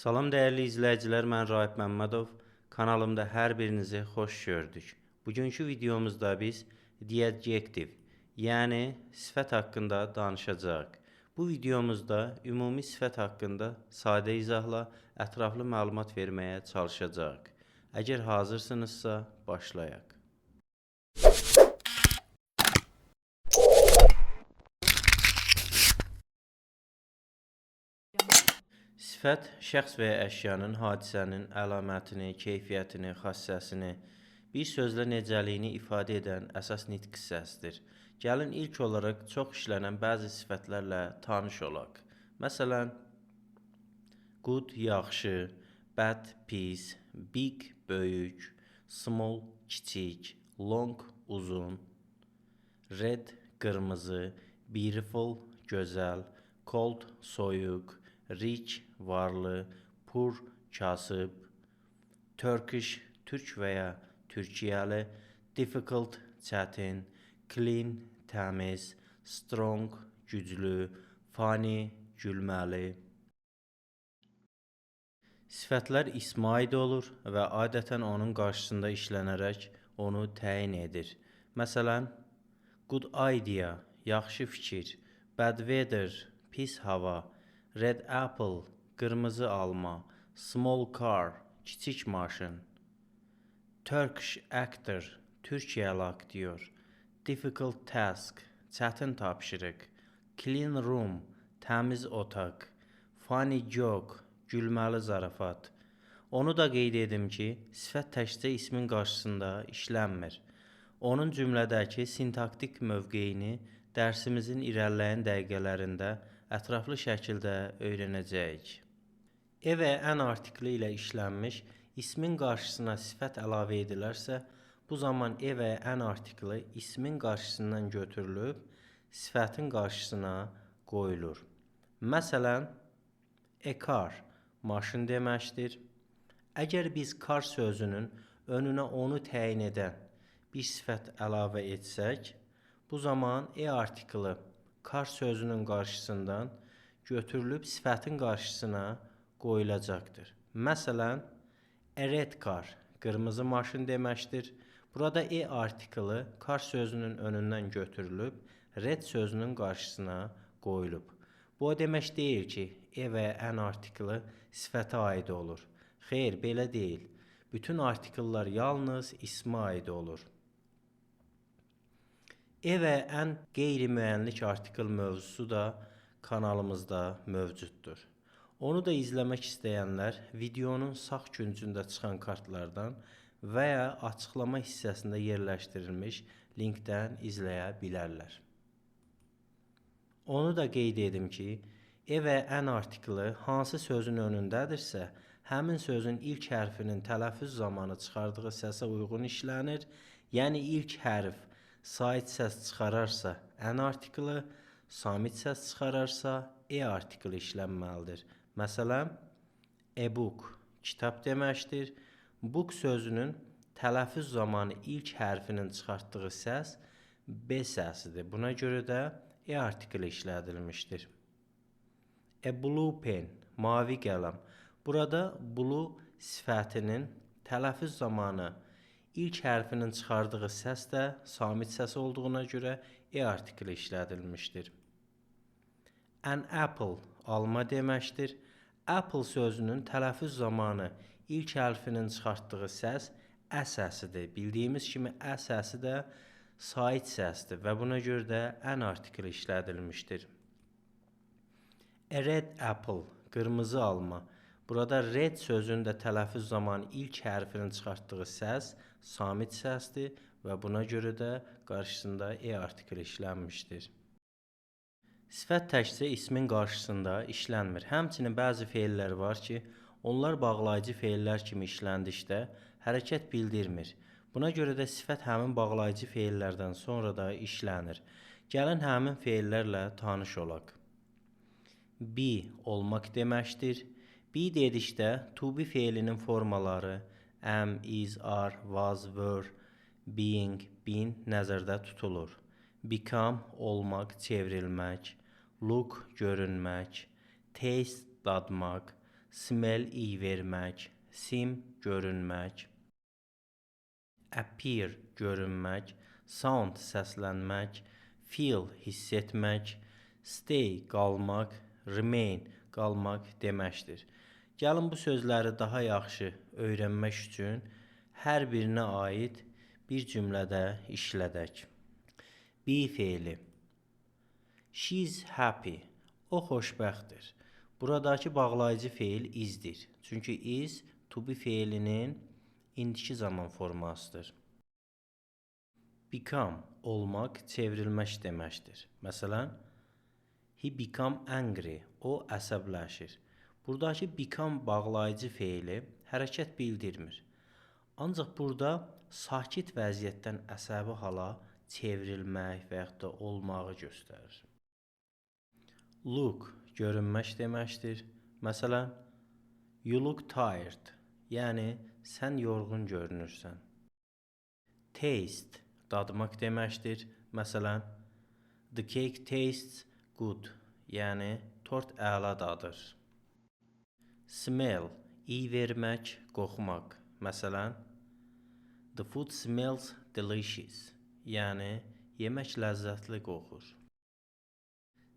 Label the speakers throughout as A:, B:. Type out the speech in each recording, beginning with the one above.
A: Salam dəyərli izləyicilər, mən Rahib Məmmədov. Kanalımda hər birinizi xoş gördük. Bugünkü videomuzda biz the adjective, yəni sifət haqqında danışacağıq. Bu videomuzda ümumi sifət haqqında sadə izahla ətraflı məlumat verməyə çalışacağıq. Əgər hazırsınızsa, başlayaq. Sifət şəxs və ya əşyanın, hadisənin əlamətini, keyfiyyətini, xassəsini, bir sözlə necəliyini ifadə edən əsas nitq hissəsidir. Gəlin ilk olaraq çox işlənən bəzi sifətlərlə tanış olaq. Məsələn, good yaxşı, bad pis, big böyük, small kiçik, long uzun, red qırmızı, beautiful gözəl, cold soyuq, rich varlı, poor kasıb, Turkish türk və ya türkiyəli, difficult çətin, clean təmiz, strong güclü, funny gülməli. Sifətlər ismə aid olur və adətən onun qarşısında işlənərək onu təyin edir. Məsələn, good idea, yaxşı fikir, bad weather, pis hava, red apple, qırmızı alma, small car, kiçik maşın, Turkish actor, Türkiyəli aktyor, difficult task, çətin tapşırıq, clean room, təmiz otaq, funny joke, gülməli zarafat. Onu da qeyd edim ki, sifət təkcə ismin qarşısında işlənmir. Onun cümlədəki sintaktik mövqeyini dərsimizin irəliləyən dəqiqələrində ətraflı şəkildə öyrənəcəyik. E və ən artikli ilə işlənmiş ismin qarşısına sifət əlavə edilərsə, bu zaman e və ən artikli ismin qarşısından götürülüb sifətin qarşısına qoyulur. Məsələn, a car, maşın deməkdir. Əgər biz car sözünün önünə onu təyin edən bir sifət əlavə etsək, bu zaman e artikli car sözünün qarşısından götürülüb sifətin qarşısına qoyulacaqdır. Məsələn, a red car, qırmızı maşın deməkdir. Burada e artikli car sözünün önündən götürülüb red sözünün qarşısına qoyulub. Bu o demək deyil ki, e və ən artikli sifətə aid olur. Xeyr, belə deyil. Bütün artikllar yalnız ismə aid olur. E və ən qeyri-müəyyənlik artikl mövzusu da kanalımızda mövcuddur. Onu da izləmək istəyənlər videonun sağ küncündə çıxan kartlardan və ya açıqlama hissəsində yerləşdirilmiş linkdən izləyə bilərlər. Onu da qeyd edim ki, e və ən artikli hansı sözün önündədirsə, həmin sözün ilk hərfinin tələffüz zamanı çıxardığı səsə uyğun işlənir. Yəni ilk hərf sait səs çıxararsa ən artikli, samit səs çıxararsa e artikli işlənməlidir. Məsələn, a book, kitab deməkdir. Book sözünün tələffüz zamanı ilk hərfinin çıxartdığı səs B səsidir. Buna görə də e artikli işlədilmişdir. A blue pen, mavi qələm. Burada blue sifətinin tələffüz zamanı ilk hərfinin çıxardığı səs də samit səs olduğuna görə e artikli işlədilmişdir. An apple, alma deməkdir. Apple sözünün tələffüz zamanı ilk hərfinin çıxartdığı səs ə səsidir. Bildiyimiz kimi ə səsi də sait səsdir və buna görə də ən artikli işlədilmişdir. A red apple, qırmızı alma. Burada red sözünün də tələffüz zamanı ilk hərfinin çıxartdığı səs samit səsdir və buna görə də qarşısında e artikli işlənmişdir. Sifət təkcə ismin qarşısında işlənmir. Həmçinin bəzi feillər var ki, onlar bağlayıcı feillər kimi işləndikdə hərəkət bildirmir. Buna görə də sifət həmin bağlayıcı feillərdən sonra da işlənir. Gəlin həmin feillərlə tanış olaq. Be, olmaq deməkdir. Be dedikdə to be feilinin formaları am, is, are, was, were, being, been nəzərdə tutulur. Become, olmaq, çevrilmək, look, görünmək, taste, dadmaq, Smell iy vermək, seem görünmək, appear görünmək, sound səslənmək, feel hiss etmək, stay qalmaq, remain qalmaq deməkdir. Gəlin bu sözləri daha yaxşı öyrənmək üçün hər birinə aid bir cümlədə işlədək. Be feili. She's happy. O xoşbəxtdir. Buradakı bağlayıcı feil is'dir. Çünki is to be feilinin indiki zaman formasıdır. Become olmaq, çevrilmək deməkdir. Məsələn, he become angry. O əsəbləşir. Buradakı become bağlayıcı feili hərəkət bildirmir. Ancaq burada sakit vəziyyətdən əsəbi hala çevrilmək və yaxud da olmağı göstərir. Look görünmək deməkdir. Məsələn, you look tired. Yəni, sən yorğun görünürsən. Taste dadmaq deməkdir. Məsələn, the cake tastes good. Yəni, tort əla dadır. Smell iy vermək, qoxmaq. Məsələn, the food smells delicious. Yəni, yemək ləzzətli qoxur.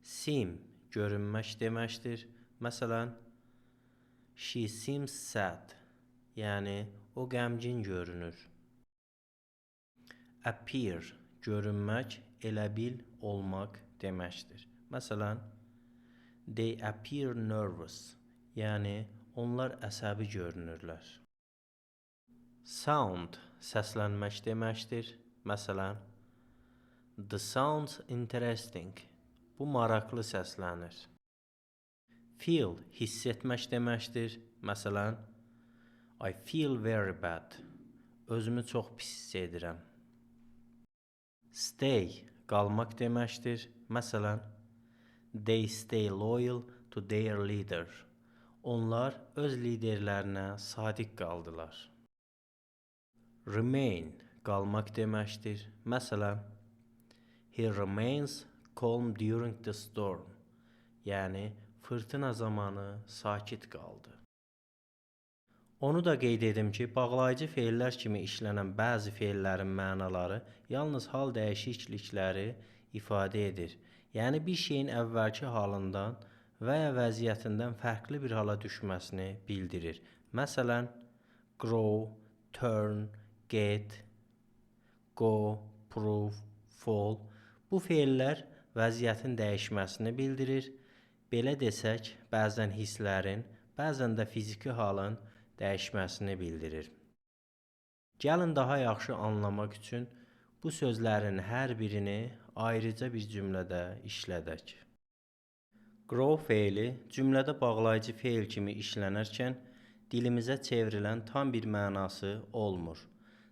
A: Seem görünmək deməkdir. Məsələn, she seems sad. Yəni, o qəmgin görünür. Appear görünmək, elə bil olmaq deməkdir. Məsələn, they appear nervous. Yəni, onlar əsəbi görünürlər. Sound səslənmək deməkdir. Məsələn, the sounds interesting. Bu maraqlı səslənir. Feel hiss etmək deməkdir. Məsələn, I feel very bad. Özümü çox pis hiss edirəm. Stay qalmaq deməkdir. Məsələn, they stay loyal to their leader. Onlar öz liderlərinə sadiq qaldılar. Remain qalmaq deməkdir. Məsələn, he remains calm during the storm. Yəni, fırtına zamanı sakit qaldı. Onu da qeyd edim ki, bağlayıcı feillər kimi işlənən bəzi feillərin mənaları yalnız hal dəyişiklikləri ifadə edir. Yəni, bir şeyin əvvəlki halından və ya vəziyyətindən fərqli bir hala düşməsini bildirir. Məsələn, grow, turn, get, go, prove, fall. Bu feillər vəziyyətin dəyişməsini bildirir. Belə desək, bəzən hisslərin, bəzən də fiziki halın dəyişməsini bildirir. Gəlin daha yaxşı anlamaq üçün bu sözlərin hər birini ayrıca bir cümlədə işlədək. Grow feili cümlədə bağlayıcı feil kimi işlənərkən dilimizə çevrilən tam bir mənası olmur.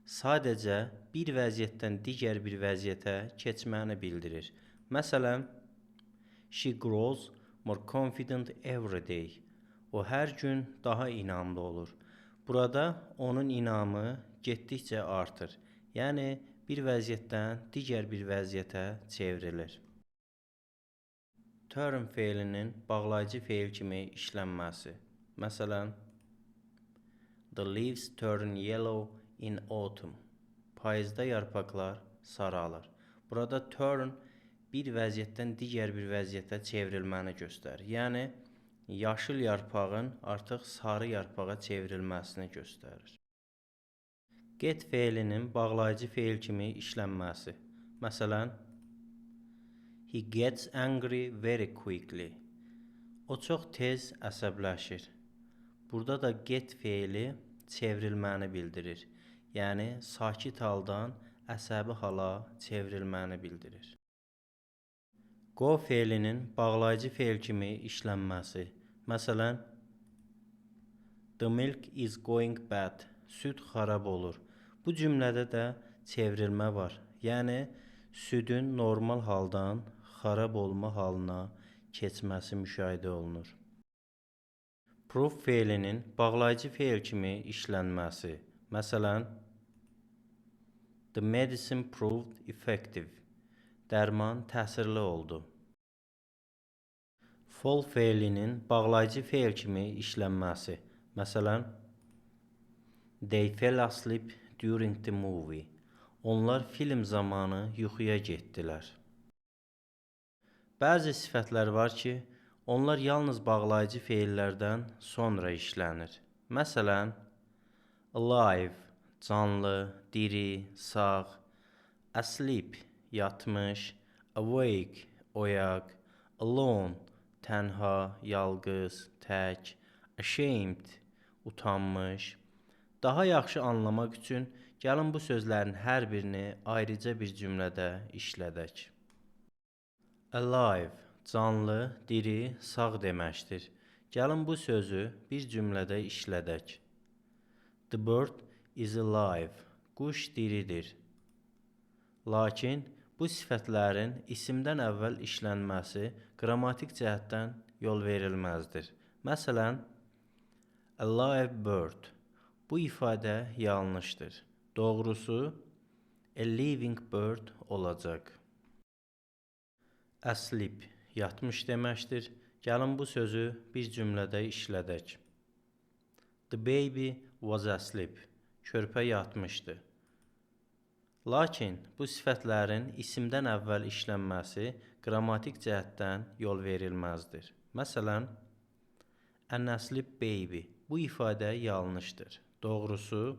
A: Sadəcə bir vəziyyətdən digər bir vəziyyətə keçməni bildirir. Məsələn, she grows more confident every day. O hər gün daha inamlı olur. Burada onun inamı getdikcə artır. Yəni, bir vəziyyətdən digər bir vəziyyətə çevrilir. Turn feilinin bağlayıcı feil kimi işlənməsi. Məsələn, the leaves turn yellow in autumn. Payızda yarpaqlar saralır. Burada turn bir vəziyyətdən digər bir vəziyyətə çevrilməni göstərir. Yəni, yaşıl yarpağın artıq sarı yarpağa çevrilməsini göstərir. Get feilinin bağlayıcı feil kimi işlənməsi. Məsələn, he gets angry very quickly. O çox tez əsəbləşir. Burada da get feili çevrilməni bildirir. Yəni, sakit haldan əsəbi hala çevrilməni bildirir. Go feilinin bağlayıcı feil kimi işlənməsi. Məsələn, the milk is going bad. Süd xarab olur. Bu cümlədə də çevrilmə var. Yəni, südün normal haldan xarab olma halına keçməsi müşahidə olunur. Prove feilinin bağlayıcı feil kimi işlənməsi. Məsələn, the medicine proved effective. Dərman təsirli oldu. Fall fe'linin bağlayıcı fe'l kimi işlənməsi. Məsələn, they fell asleep during the movie. Onlar film zamanı yuxuya getdilər. Bəzi sifətlər var ki, onlar yalnız bağlayıcı fe'llərdən sonra işlənir. Məsələn, alive, canlı, diri, sağ, asleep, yatmış, awake, oyaq, alone, tənha, yalqız, tək, ashamed, utanmış. Daha yaxşı anlamaq üçün gəlin bu sözlərin hər birini ayrıca bir cümlədə işlədək. Alive, canlı, diri, sağ deməkdir. Gəlin bu sözü bir cümlədə işlədək. The bird is alive. Quş diridir. Lakin bu sifətlərin isimdən əvvəl işlənməsi qrammatik cəhətdən yol verilməzdir. Məsələn, a live bird. Bu ifadə yanlışdır. Doğrusu, a living bird olacaq. Asleep, yatmış deməkdir. Gəlin bu sözü bir cümlədə işlədək. The baby was asleep. Körpə yatmışdı. Lakin bu sifətlərin isimdən əvvəl işlənməsi qrammatik cəhətdən yol verilməzdir. Məsələn, an asleep baby. Bu ifadə yanlışdır. Doğrusu,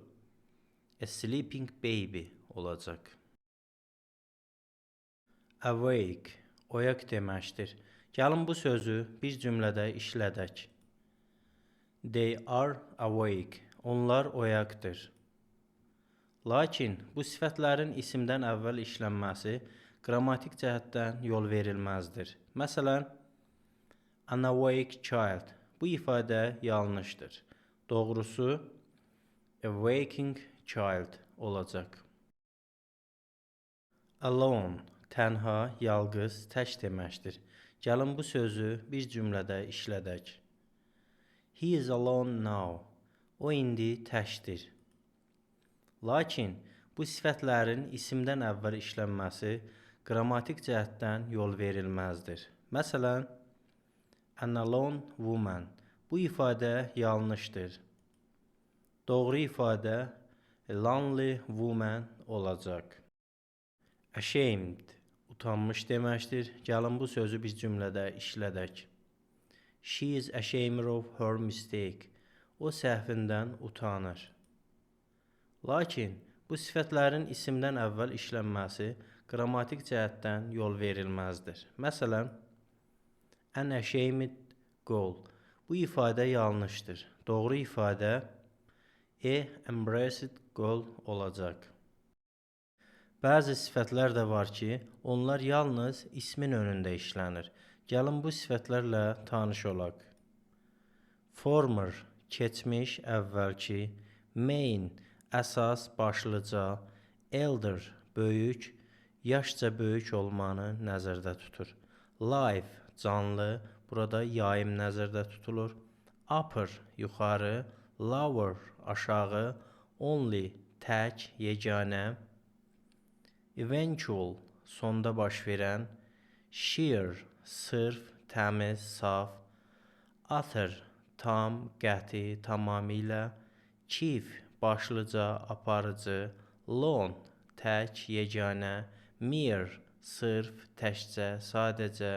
A: a sleeping baby olacaq. Awake, oyaq deməkdir. Gəlin bu sözü bir cümlədə işlədək. They are awake. Onlar oyaqdır. Lakin bu sifətlərin isimdən əvvəl işlənməsi qrammatik cəhətdən yol verilməzdir. Məsələn, an awake child. Bu ifadə yanlışdır. Doğrusu, a waking child olacaq. Alone, tənha, yalqız, tək deməkdir. Gəlin bu sözü bir cümlədə işlədək. He is alone now. O indi təkdir. Lakin bu sifətlərin isimdən əvvəl işlənməsi qrammatik cəhətdən yol verilməzdir. Məsələn, an alone woman. Bu ifadə yanlışdır. Doğru ifadə a lonely woman olacaq. Ashamed, utanmış deməkdir. Gəlin bu sözü bir cümlədə işlədək. She is ashamed of her mistake. O səhvindən utanır. Lakin bu sifətlərin isimdən əvvəl işlənməsi qrammatik cəhətdən yol verilməzdir. Məsələn, an ashamed girl. Bu ifadə yanlışdır. Doğru ifadə a embarrassed girl olacaq. Bəzi sifətlər də var ki, onlar yalnız ismin önündə işlənir. Gəlin bu sifətlərlə tanış olaq. Former, keçmiş, əvvəlki, main, əsas, başlıca, elder, böyük, yaşca böyük olmanı nəzərdə tutur. Live, canlı, burada yayım nəzərdə tutulur. Upper, yuxarı, lower, aşağı, only, tək, yeganə, eventual, sonda baş verən, sheer, sırf, təmiz, saf, utter, tam, qəti, tamamilə, chief, başlıca, aparıcı, lone, tək, yeganə, mere, sırf, təkcə, sadəcə,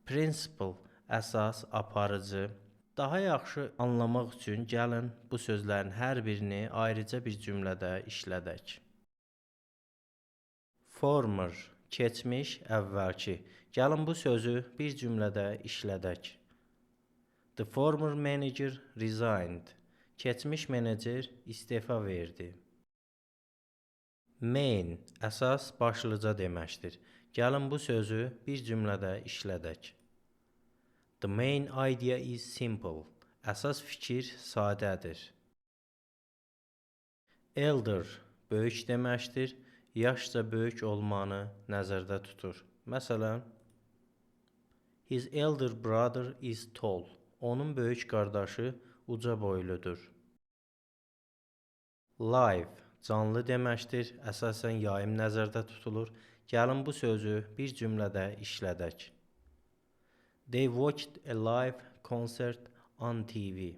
A: principal, əsas, aparıcı. Daha yaxşı anlamaq üçün gəlin bu sözlərin hər birini ayrıca bir cümlədə işlədək. Former, keçmiş, əvvəlki. Gəlin bu sözü bir cümlədə işlədək. The former manager resigned. Keçmiş menecer istefa verdi. Main, əsas, başlıca deməkdir. Gəlin bu sözü bir cümlədə işlədək. The main idea is simple. Əsas fikir sadədir. Elder, böyük deməkdir. Yaşca böyük olmanı nəzərdə tutur. Məsələn, his elder brother is tall. Onun böyük qardaşı uca boyludur. Live, canlı deməkdir. Əsasən yayım nəzərdə tutulur. Gəlin bu sözü bir cümlədə işlədək. They watched a live concert on TV.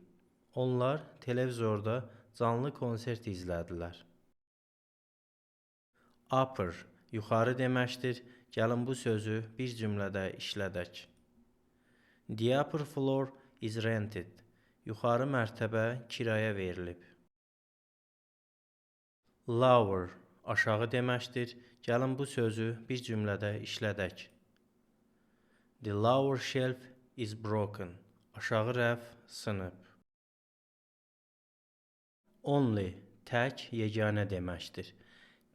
A: Onlar televizorda canlı konsert izlədilər. Upper yuxarı deməkdir. Gəlin bu sözü bir cümlədə işlədək. The upper floor is rented. Yuxarı mərtəbə kirayə verilib. Lower aşağı deməkdir. Gəlin bu sözü bir cümlədə işlədək. The lower shelf is broken. Aşağı rəf sınıb. Only tək, yeganə deməkdir.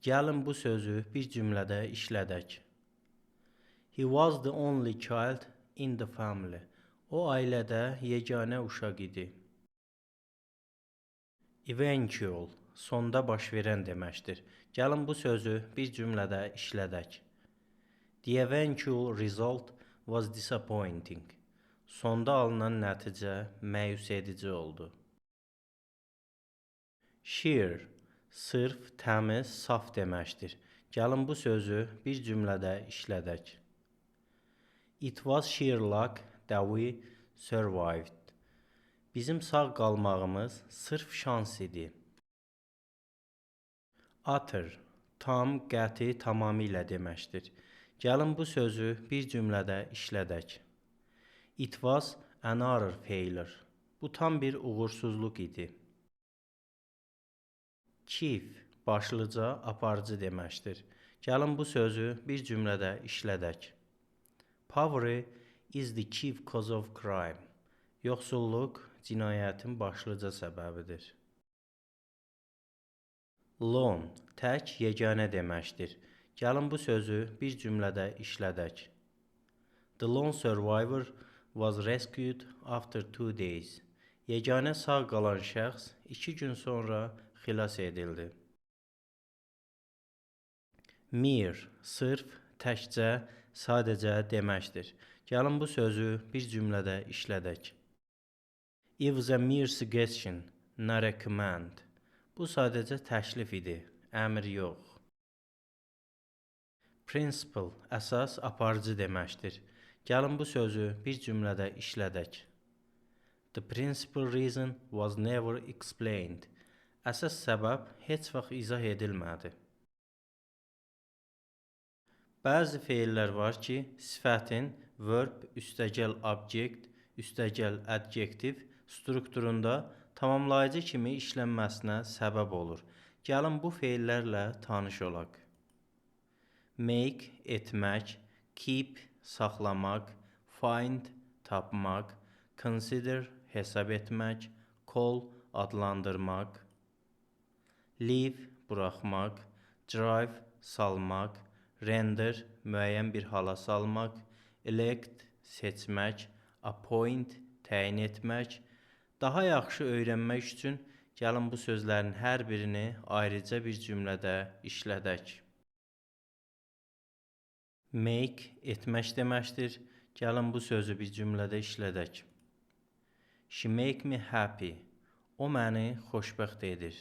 A: Gəlin bu sözü bir cümlədə işlədək. He was the only child in the family. O ailədə yeganə uşaq idi. Eventual, sonda baş verən deməkdir. Gəlin bu sözü bir cümlədə işlədək. The eventual result was disappointing. Sonda alınan nəticə məyus edici oldu. Sheer, sırf, təmiz, saf deməkdir. Gəlin bu sözü bir cümlədə işlədək. It was sheer luck that we survived. Bizim sağ qalmağımız sırf şans idi. Utter, tam, qəti, tamamilə deməkdir. Gəlin bu sözü bir cümlədə işlədək. It was an utter failure. Bu tam bir uğursuzluq idi. Chief, başlıca, aparıcı deməkdir. Gəlin bu sözü bir cümlədə işlədək. Poverty is the chief cause of crime. Yoxsulluq cinayətin başlıca səbəbidir. Lone, tək, yeganə deməkdir. Gəlin bu sözü bir cümlədə işlədək. The lone survivor was rescued after 2 days. Yeganə sağ qalan şəxs 2 gün sonra xilas edildi. Mere, sırf, təkcə, sadəcə deməkdir. Gəlin bu sözü bir cümlədə işlədək. It was a mere suggestion, not a command. Bu sadəcə təklif idi, əmr yox. Principal, əsas, aparıcı deməkdir. Gəlin bu sözü bir cümlədə işlədək. The principal reason was never explained. Əsas səbəb heç vaxt izah edilmədi. Bəzi feillər var ki, sifətin verb, üstəgəl object, üstəgəl adjektiv strukturunda tamamlayıcı kimi işlənməsinə səbəb olur. Gəlin bu feillərlə tanış olaq. Make, etmək, keep, saxlamaq, find, tapmaq, consider, hesab etmək, call, adlandırmaq, leave, buraxmaq, drive, salmaq, render, müəyyən bir hala salmaq, elect, seçmək, appoint, təyin etmək. Daha yaxşı öyrənmək üçün gəlin bu sözlərin hər birini ayrıca bir cümlədə işlədək. Make, etmək deməkdir. Gəlin bu sözü bir cümlədə işlədək. She make me happy. O məni xoşbəxt edir.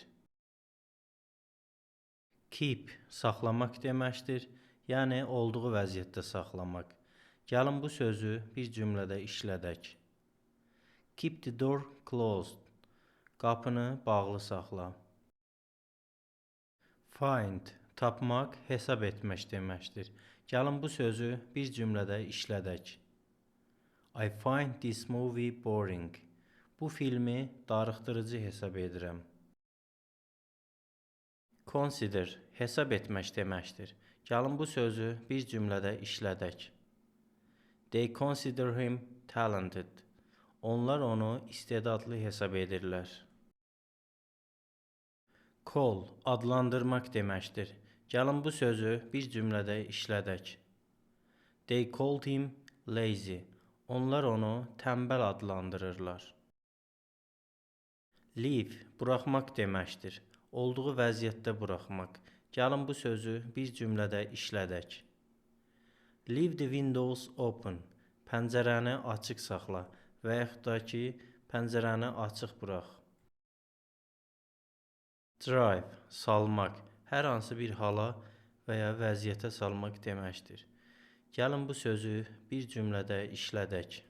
A: Keep, saxlamaq deməkdir. Yəni, olduğu vəziyyətdə saxlamaq. Gəlin bu sözü bir cümlədə işlədək. Keep the door closed. Qapını bağlı saxla. Find, tapmaq, hesab etmək deməkdir. Gəlin bu sözü bir cümlədə işlədək. I find this movie boring. Bu filmi darıxdırıcı hesab edirəm. Consider, hesab etmək deməkdir. Gəlin bu sözü bir cümlədə işlədək. They consider him talented. Onlar onu istedadlı hesab edirlər. Call, adlandırmaq deməkdir. Gəlin bu sözü bir cümlədə işlədək. They called him lazy. Onlar onu tənbəl adlandırırlar. Leave, buraxmaq deməkdir. Olduğu vəziyyətdə buraxmaq. Gəlin bu sözü bir cümlədə işlədək. Leave the windows open. Pəncərəni açıq saxla və yaxud da ki, pəncərəni açıq burax. Drive, salmaq, hər hansı bir hala və ya vəziyyətə salmaq deməkdir. Gəlin bu sözü bir cümlədə işlədək.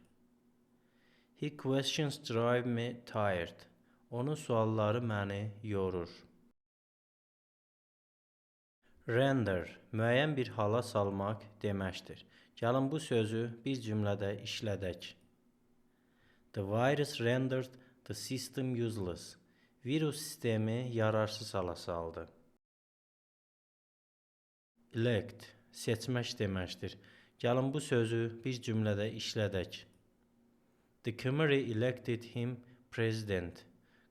A: His questions drive me tired. Onun sualları məni yorur. Render müəyyən bir hala salmaq deməkdir. Gəlin bu sözü bir cümlədə işlədək. The virus rendered the system useless. Virus sistemi yararsız hala saldı. Elect seçmək deməkdir. Gəlin bu sözü bir cümlədə işlədək. The committee elected him president.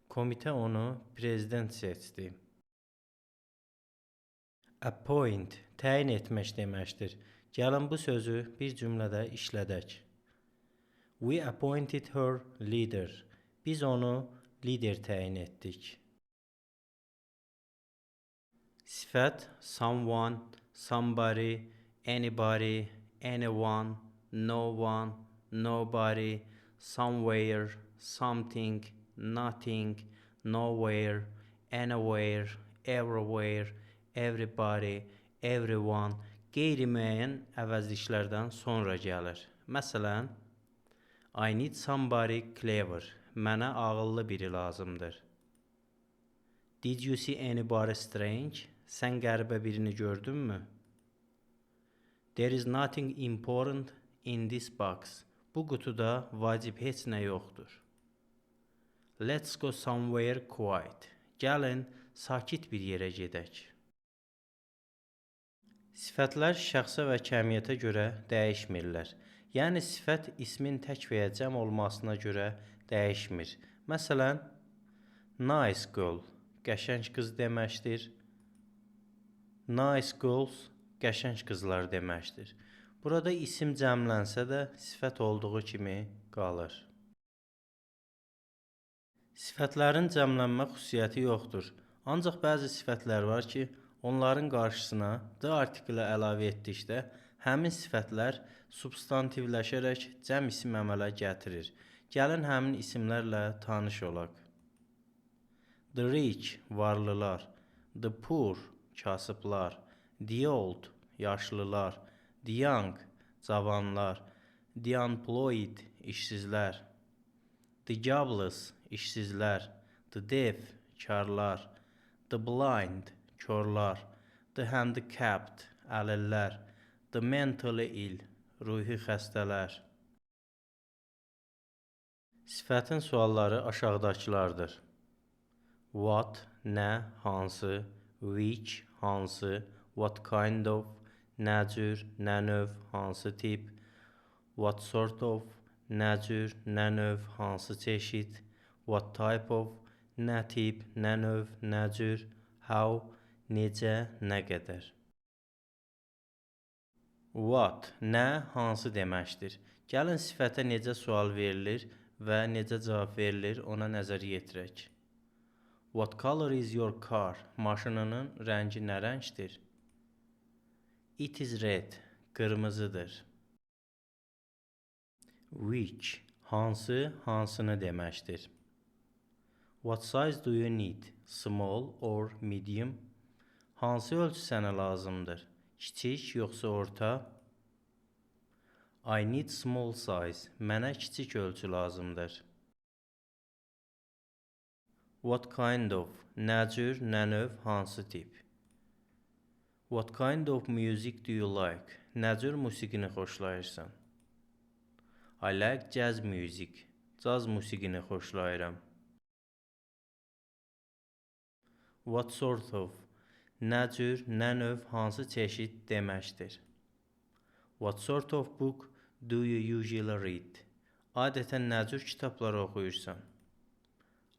A: Komitə onu prezident seçdi. Appoint təyin etmək deməkdir. Gəlin bu sözü bir cümlədə işlədək. We appointed her leader. Biz onu lider təyin etdik. Sifət someone, somebody, anybody, anyone, no one, nobody, somewhere, something, nothing, nowhere, anywhere, everywhere, everybody, everyone qeyri-müəyyən əvəzliklərdən sonra gəlir. Məsələn, I need somebody clever. Mənə ağıllı biri lazımdır. Did you see anybody strange? Sən qəribə birini gördünmü? There is nothing important in this box. Bu qutuda vacib heç nə yoxdur. Let's go somewhere quiet. Gəlin, sakit bir yerə gedək. Sifətlər şəxsə və kəmiyyətə görə dəyişmirlər. Yəni, sifət ismin tək və ya cəm olmasına görə dəyişmir. Məsələn, nice girl, qəşəng qız deməkdir. Nice girls, qəşəng qızlar deməkdir. Burada isim cəmlənsə də sifət olduğu kimi qalır. Sifətlərin cəmlənmə xüsusiyyəti yoxdur. Ancaq bəzi sifətlər var ki, onların qarşısına d artiklə əlavə etdikdə həmin sifətlər substantivləşərək cəm isim əmələ gətirir. Gəlin həmin isimlərlə tanış olaq. The rich, varlılar. The poor, kasıblar. The old, yaşlılar. The young, cavanlar. The unemployed, işsizlər. The jobless, işsizlər. The deaf, karlar. The blind, körlar. The handicapped, əlillər. The mentally ill, ruhi xəstələr. Sifətin sualları aşağıdakılardır. What, nə, hansı. Which, hansı. What kind of, nə cür, nə növ, hansı tip. What sort of, nə cür, nə növ, hansı çeşid. What type of, nə tip, nə növ, nə cür. How, necə, nə qədər. What, nə, hansı deməkdir. Gəlin sifətə necə sual verilir və necə cavab verilir ona nəzər yetirək. What color is your car? Maşınının rəngi nə rəngdir? It is red, qırmızıdır. Which, hansı, hansını deməkdir. What size do you need? Small or medium? Hansı ölçü sənə lazımdır? Kiçik yoxsa orta? I need small size. Mənə kiçik ölçü lazımdır. What kind of? Nə cür, nə növ, hansı tip? What kind of music do you like? Nə cür musiqini xoşlayırsan? I like jazz music. Caz musiqini xoşlayıram. What sort of? Nə cür, nə növ, hansı çeşid deməkdir. What sort of book do you usually read? Adətən nə cür kitablar oxuyursan?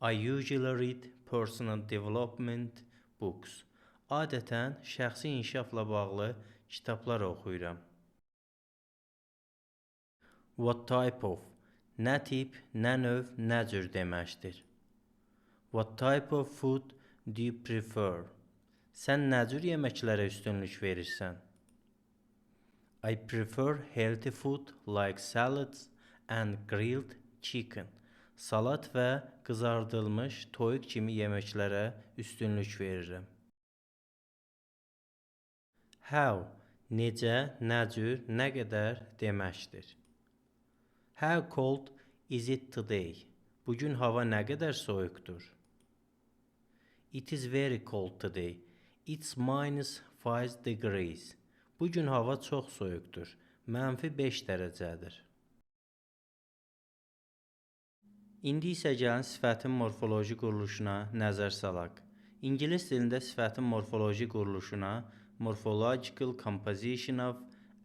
A: I usually read personal development books. Adətən şəxsi inkişafla bağlı kitablar oxuyuram. What type of? Nə tip, nə növ, nə cür deməkdir. What type of food do you prefer? Sən nə cür yeməklərə üstünlük verirsən? I prefer healthy food like salads and grilled chicken. Salat və qızardılmış toyuq kimi yeməklərə üstünlük verirəm. How, necə, nə cür, nə qədər deməkdir. How cold Is it today? Bugün hava nə qədər soyuqdur? It is very cold today. It's -5 degrees. Bugün hava çox soyuqdur. -5 dərəcədir. İndi isə gəlin sifətin morfoloji quruluşuna nəzər salaq. İngilis dilində sifətin morfoloji quruluşuna morphological composition of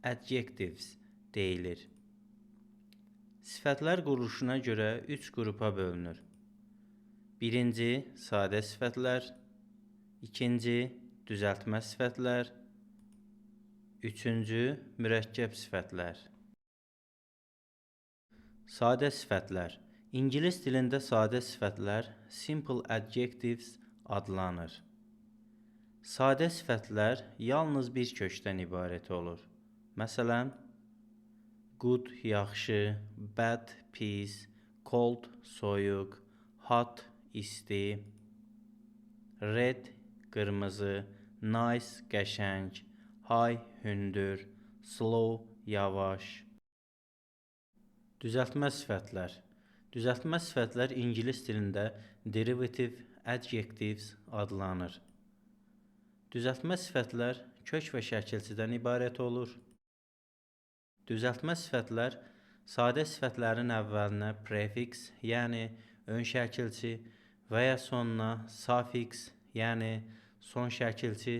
A: adjectives deyilir. Sifətlər quruluşuna görə 3 qrupa bölünür. Birinci, sadə sifətlər. İkinci, düzəltmə sifətlər. Üçüncü, mürəkkəb sifətlər. Sadə sifətlər. İngilis dilində sadə sifətlər simple adjectives adlanır. Sadə sifətlər yalnız bir kökdən ibarət olur. Məsələn, good, yaxşı, bad, pis, cold, soyuq, hot, isti, red, qırmızı, nice, qəşəng, high, hündür, slow, yavaş. Düzəltmə sifətlər. Düzəltmə sifətlər ingilis dilində derivative adjectives adlanır. Düzəltmə sifətlər kök və şəkilçidən ibarət olur. Düzəltmə sifətlər sadə sifətlərin əvvəlinə prefiks, yəni ön şəkilçi və ya sonuna suffix, yəni son şəkilçi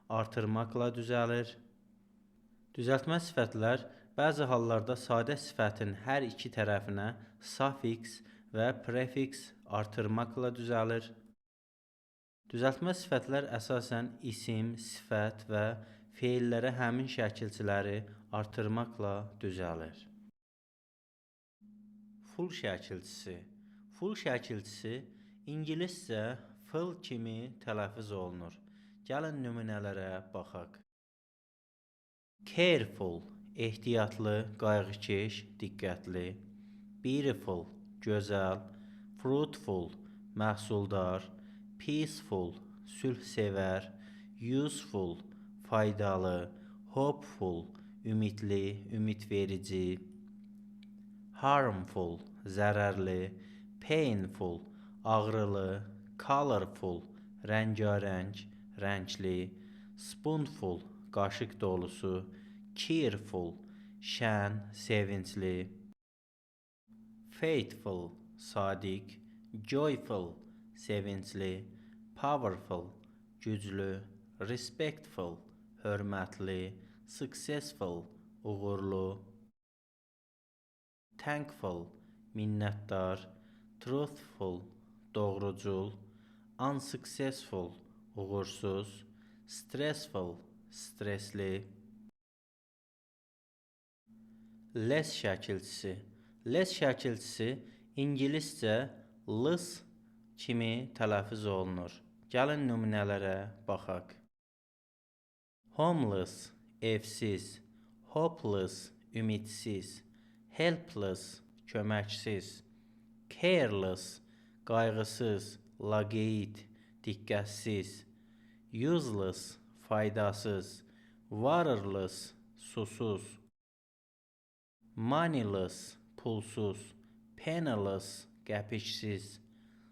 A: artırmaqla düzəlir. Düzəltmə sifətlər bəzi hallarda sadə sifətin hər iki tərəfinə suffix və prefiks artırmaqla düzəlir. Düzəltmə sifətlər əsasən isim, sifət və feillərə həmin şəkilçiləri artırmaqla düzəlir. Full şəkilçisi. Full şəkilçisi ingiliscə full kimi tələffüz olunur. Gəlin nümunələrə baxaq. Careful, ehtiyatlı, qayğıkeş, diqqətli. Beautiful, gözəl. Fruitful, məhsuldar. Peaceful, sülhsevər. Useful, faydalı. Hopeful, ümidli, ümidverici. Harmful, zərərli. Painful, ağrılı. Colorful, rəngarəng, rəngli. Spoonful, qaşıq dolusu. Cheerful, şən, sevincli. Faithful, sadiq. Joyful, sevincli. Powerful, güclü. Respectful, hörmətli. Successful, uğurlu. Thankful, minnətdar. Truthful, doğrucul. Unsuccessful, uğursuz. Stressful, stresli. Less şəkilçisi. Less şəkilçisi ingiliscə less kimi tələffüz olunur. Gəlin nümunələrə baxaq. Homeless, evsiz. Hopeless, ümidsiz. Helpless, köməksiz. Careless, qayğısız, laqeyd, diqqətsiz. Useless, faydasız. Waterless, susuz. Moneyless, pulsuz. Penniless, qəpiksiz.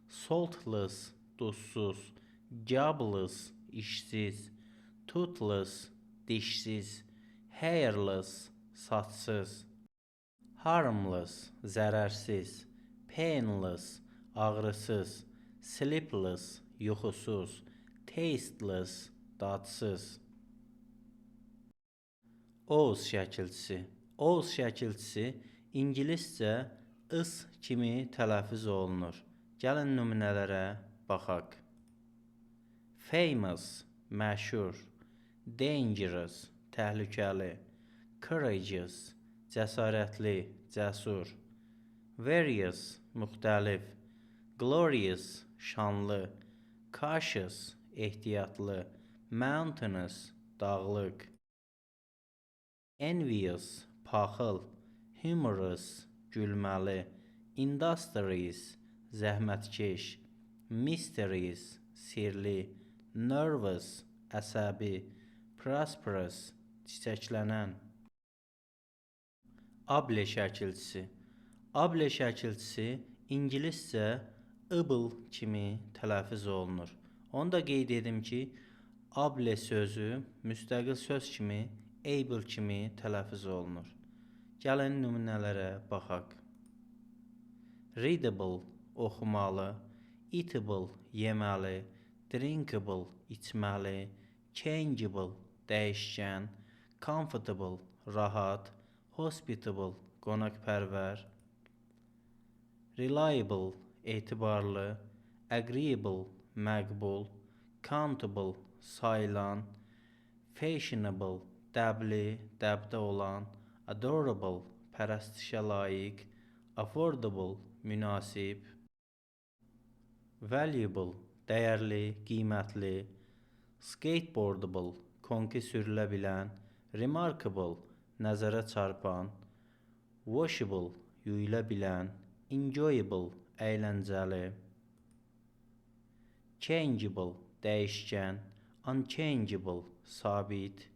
A: Saltless, duzsuz. Jobless, işsiz. Toothless, dişsiz. Hairless, saçsız. Harmless, zərərsiz. Painless, ağrısız. Sleepless, yuxusuz. Tasteless, dadsız. Oz şəkilçisi. Oz şəkilçisi ingiliscə ıs kimi tələffüz olunur. Gəlin nümunələrə baxaq. Famous, məşhur. Dangerous, təhlükəli. Courageous, cəsarətli, cəsur. Various, müxtəlif. Glorious, şanlı. Cautious, ehtiyatlı. Mountainous, dağlıq. Envious, paxıl. Humorous, gülməli. Industrious, zəhmətkeş. Mysterious, sirli. Nervous, əsəbi. Prosperous, çiçəklənən. Able şəkilçisi. Able şəkilçisi ingiliscə able kimi tələffüz olunur. Onu da qeyd edim ki, able sözü müstəqil söz kimi able kimi tələffüz olunur. Gəlin nümunələrə baxaq. Readable oxumalı, eatable yeməli, drinkable içməli, changeable dəyişkən, comfortable rahat, hospitable qonaqpərvər, reliable etibarlı, agreeable məqbul, countable sayılan, fashionable dəbli, dəbdə olan, adorable pərəstişə layiq, affordable münasib, valuable dəyərli, qiymətli, skateboardable konki sürülə bilən, remarkable nəzərə çarpan, washable yuyula bilən, enjoyable əyləncəli, changeable dəyişkən, unchangeable sabit,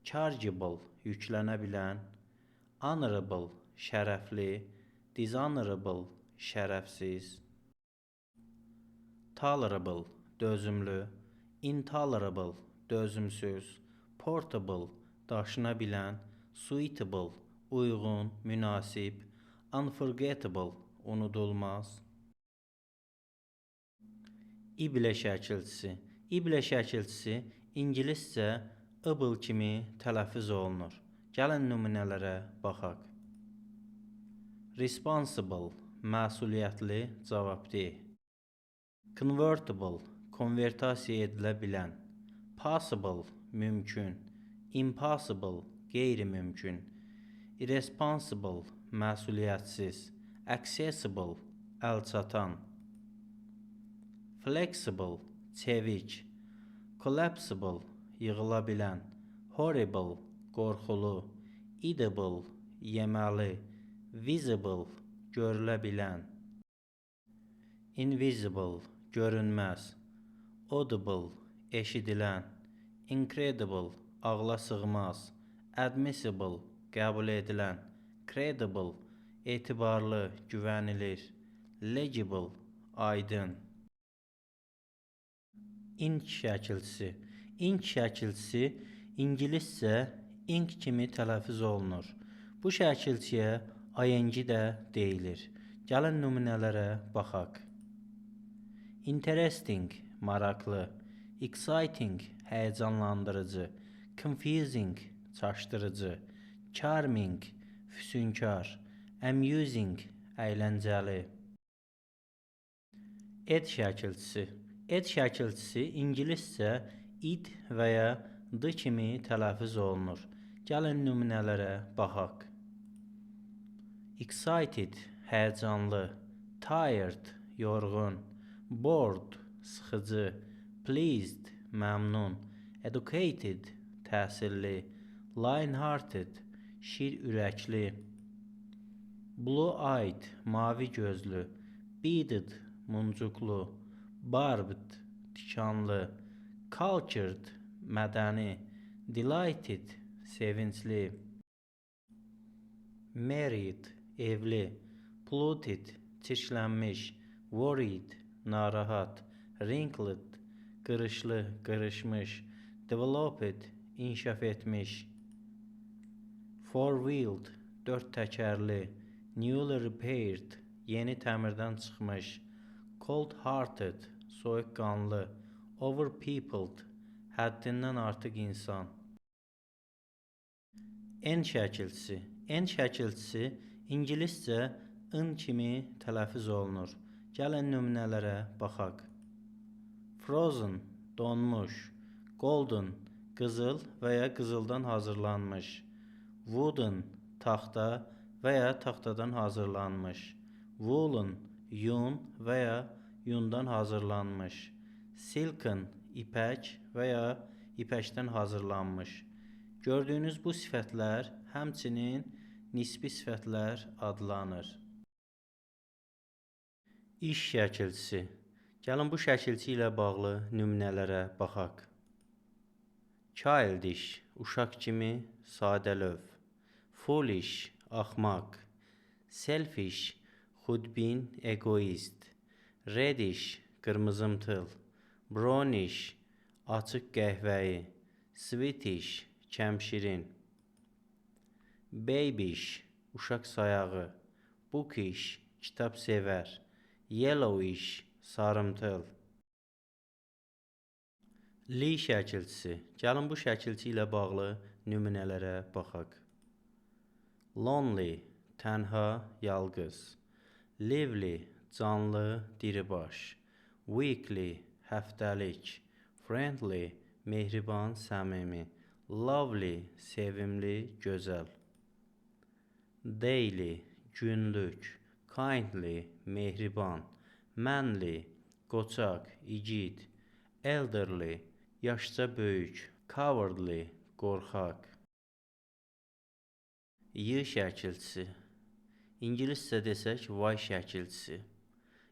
A: chargeable yüklənə bilən, honorable şərəfli, dishonorable şərəfsiz, tolerable dözümlü, intolerable dözümsüz, portable daşına bilən, suitable uyğun, münasib, unforgettable unudulmaz. İble şəkilçisi. İble şəkilçisi ingiliscə able kimi tələffüz olunur. Gəlin nümunələrə baxaq. Responsible məsuliyyətli, cavabdeh. Convertible konvertasiya edilə bilən. Possible mümkün. Impossible qeyri-mümkün. Irresponsible məsuliyyətsiz. Accessible əlçatan. Flexible çevik. Collapsible yığıla bilən. Horrible qorxulu. Edible yeməli. Visible görülə bilən. Invisible görünməz. Audible eşidilən. Incredible ağla sığmaz. Admissible qəbul edilən. Credible etibarlı, güvənilir. Legible aydın. Ink şəkilçisi. Ink şəkilçisi ingiliscə ink kimi tələffüz olunur. Bu şəkilçiyə ing də deyilir. Gəlin nümunələrə baxaq. Interesting maraqlı, exciting həyəcanlandırıcı, confusing çaşdırıcı, charming füsunkar, amusing əyləncəli. Ed şəkilçisi. Ed şəkilçisi ingiliscə id və ya d kimi tələffüz olunur. Gəlin nümunələrə baxaq. Excited həyəcanlı, tired yorğun, bored sıxıcı, pleased məmnun, educated təhsilli, lion-hearted şir ürəkli, blue-eyed mavi gözlü, beaded muncuqlu, barbed tikanlı, cultured mədəni, delighted sevincli, married evli, polluted çirklənmiş, worried narahat, wrinkled qırışlı, qırışmış, developed inkişaf etmiş, four-wheeled dörd təkərli, newly repaired yeni təmirdən çıxmış, cold-hearted soyuqqanlı, overpeopled həddindən artıq insan. N şəkilçisi. N şəkilçisi ingiliscə n kimi tələffüz olunur. Gəlin nümunələrə baxaq. Frozen donmuş, golden qızıl və ya qızıldan hazırlanmış, wooden taxta və ya taxtadan hazırlanmış, woolen yun və ya yundan hazırlanmış, silken ipək və ya ipəkdən hazırlanmış. Gördüyünüz bu sifətlər həmçinin nisbi sifətlər adlanır. İş şəkilçisi. Gəlin bu şəkilçi ilə bağlı nümunələrə baxaq. Childish uşaq kimi sadəlöv, foolish axmaq, selfish, xudbin, egoist, reddish, qırmızımtıl, brownish, açıq qəhvəyi, sweetish, kəmşirin, babyish, uşaq sayağı, bookish, kitab sevər, yellowish, sarımtıl. Li şəkilçisi. Gəlin bu şəkilçi ilə bağlı nümunələrə baxaq. Lonely, tənha, yalqız. Lively, canlı, diribaş. Weekly, həftəlik. Friendly, mehriban, səmimi. Lovely, sevimli, gözəl. Daily, günlük. Kindly, mehriban. Manly, qoçaq, igid. Elderly, yaşca böyük. Cowardly, qorxaq. Y şəkilçisi. İngiliscə desək Y şəkilçisi.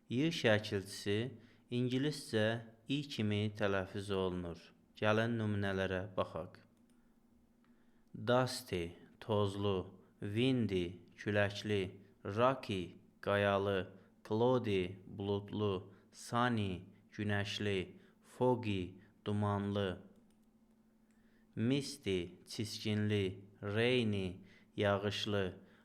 A: Y şəkilçisi ingiliscə I kimi tələffüz olunur. Gəlin nümunələrə baxaq. Dusty, tozlu. Windy, küləkli. Rocky, qayalı. Cloudy, buludlu. Sunny, günəşli. Foggy, dumanlı. Misty, çiskinli. Rainy, yağışlı.